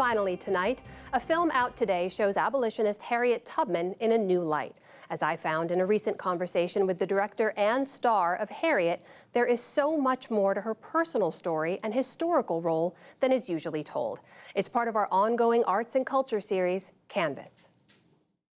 finally tonight, a film out today shows abolitionist Harriet Tubman in a new light. As I found in a recent conversation with the director and star of Harriet, there is so much more to her personal story and historical role than is usually told. It's part of our ongoing arts and culture series, Canvas.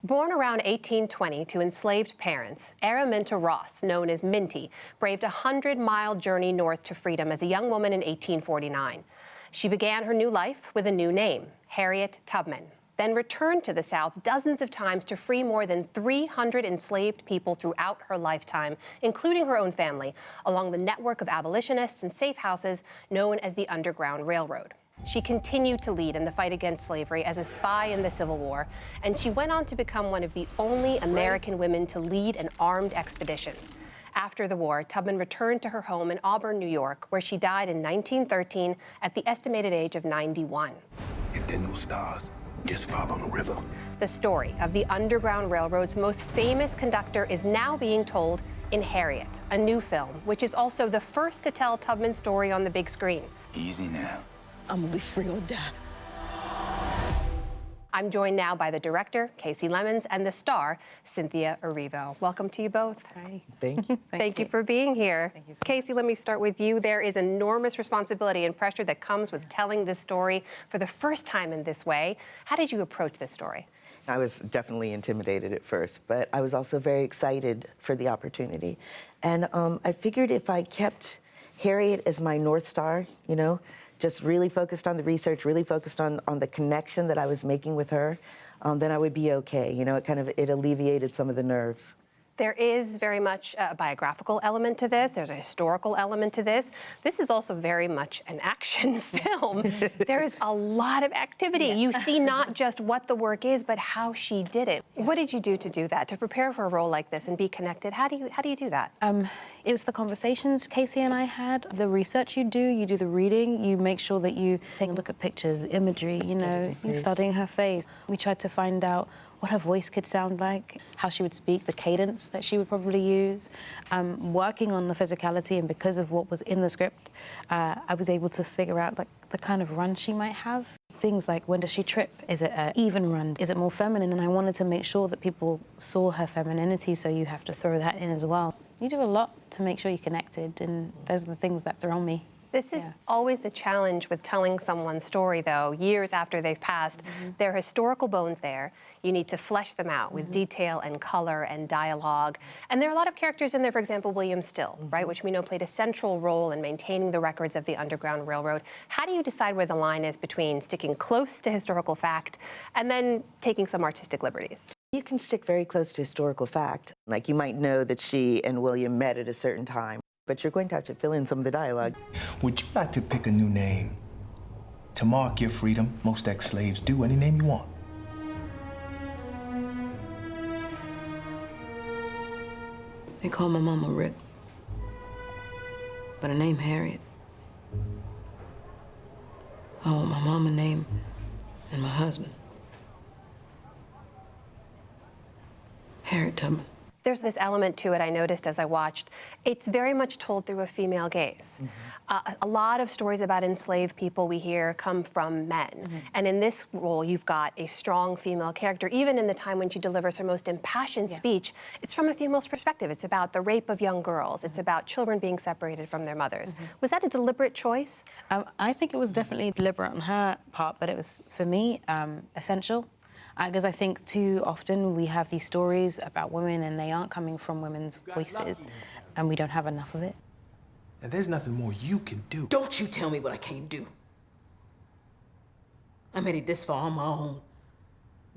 Born around 1820 to enslaved parents, Araminta Ross, known as Minty, braved a 100-mile journey north to freedom as a young woman in 1849. She began her new life with a new name, Harriet Tubman, then returned to the South dozens of times to free more than 300 enslaved people throughout her lifetime, including her own family, along the network of abolitionists and safe houses known as the Underground Railroad. She continued to lead in the fight against slavery as a spy in the Civil War, and she went on to become one of the only American women to lead an armed expedition. After the war, Tubman returned to her home in Auburn, New York, where she died in 1913 at the estimated age of 91. If there are no stars, just follow the river. The story of the Underground Railroad's most famous conductor is now being told in Harriet, a new film, which is also the first to tell Tubman's story on the big screen. Easy now. I'm gonna be free or die. I'm joined now by the director, Kasi Lemmons, and the star, Cynthia Erivo. Welcome to you both. Hi. Thank you. Thank you for being here. Thank you so much. Kasi, let me start with you. There is enormous responsibility and pressure that comes with telling this story for the first time in this way. How did you approach this story? I was definitely intimidated at first, but I was also very excited for the opportunity. And I figured if I kept Harriet as my North Star, you know, just really focused on the research, really focused on the connection that I was making with her, then I would be okay. You know, it alleviated some of the nerves. There is very much a biographical element to this. There's a historical element to this. This is also very much an action film. There is a lot of activity. Yeah. You see not just what the work is, but how she did it. What did you do to do that, to prepare for a role like this and be connected? How do you do that? It was the conversations Kasi and I had, the research you do the reading, you make sure that you take a look at pictures, imagery, you know, studying her face. We tried to find out what her voice could sound like, how she would speak, the cadence that she would probably use, working on the physicality, and because of what was in the script, I was able to figure out like the kind of run she might have. Things like, when does she trip? Is it an even run? Is it more feminine? And I wanted to make sure that people saw her femininity, so you have to throw that in as well. You do a lot to make sure you're connected, and those are the things that throw me. This is always the challenge with telling someone's story, though, years after they've passed. There are historical bones there. You need to flesh them out with detail and color and dialogue. And there are a lot of characters in there, for example, William Still, right, which we know played a central role in maintaining the records of the Underground Railroad. How do you decide where the line is between sticking close to historical fact and then taking some artistic liberties? You can stick very close to historical fact. Like, you might know that she and William met at a certain time, but you're going to have to fill in some of the dialogue. Would you like to pick a new name to mark your freedom? Most ex-slaves do. Any name you want. They call my mama Rip, but her name Harriet. I want my mama name and my husband. Harriet Tubman. There's this element to it I noticed as I watched. It's very much told through a female gaze. A lot of stories about enslaved people we hear come from men. And in this role, you've got a strong female character. Even in the time when she delivers her most impassioned speech, it's from a female's perspective. It's about the rape of young girls. It's about children being separated from their mothers. Was that a deliberate choice? I think it was definitely deliberate on her part, but it was, for me, essential. Because I think too often we have these stories about women and they aren't coming from women's voices, and we don't have enough of it. And there's nothing more you can do. Don't you tell me what I can't do. I made it this far on my own.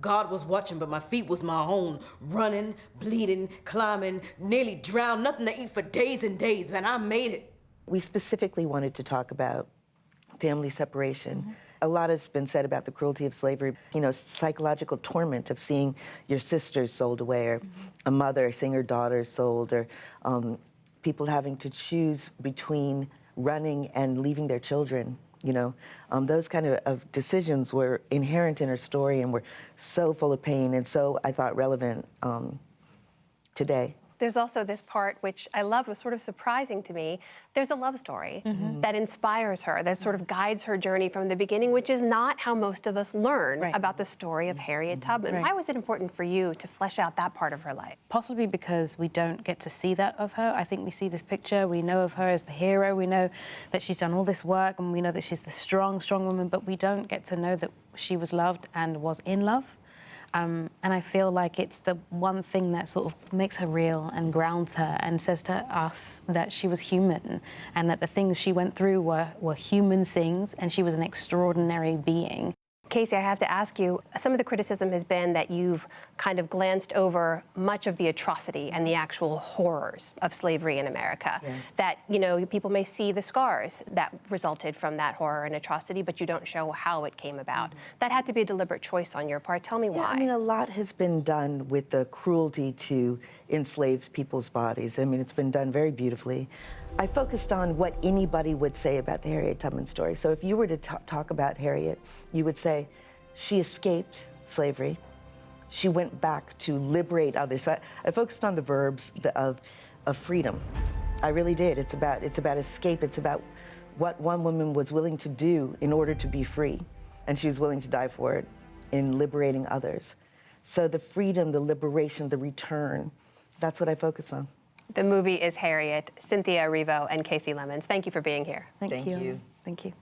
God was watching, but my feet was my own. Running, bleeding, climbing, nearly drowned, nothing to eat for days and days, man, I made it. We specifically wanted to talk about family separation. A lot has been said about the cruelty of slavery, you know, psychological torment of seeing your sisters sold away, or a mother seeing her daughters sold, or people having to choose between running and leaving their children, you know. Those kind of decisions were inherent in her story and were so full of pain and so, I thought, relevant today. There's also this part, which I loved, was sort of surprising to me. There's a love story that inspires her, that sort of guides her journey from the beginning, which is not how most of us learn about the story of Harriet Tubman. Why was it important for you to flesh out that part of her life? Possibly because we don't get to see that of her. I think we see this picture, we know of her as the hero, we know that she's done all this work, and we know that she's the strong, strong woman, but we don't get to know that she was loved and was in love. And I feel like it's the one thing that sort of makes her real and grounds her and says to us that she was human and that the things she went through were human things and she was an extraordinary being. Casey, I have to ask you, some of the criticism has been that you've kind of glanced over much of the atrocity and the actual horrors of slavery in America. That, you know, people may see the scars that resulted from that horror and atrocity, but you don't show how it came about. That had to be a deliberate choice on your part. Tell me why. I mean, a lot has been done with the cruelty to enslaved people's bodies. I mean, it's been done very beautifully. I focused on what anybody would say about the Harriet Tubman story. So if you were to talk about Harriet, you would say she escaped slavery. She went back to liberate others. So I focused on the verbs of freedom. I really did. It's about escape. It's about what one woman was willing to do in order to be free. And she was willing to die for it in liberating others. So the freedom, the liberation, the return, that's what I focus on. The movie is Harriet. Cynthia Erivo and Casey Lemons, thank you for being here. Thank you. Thank you.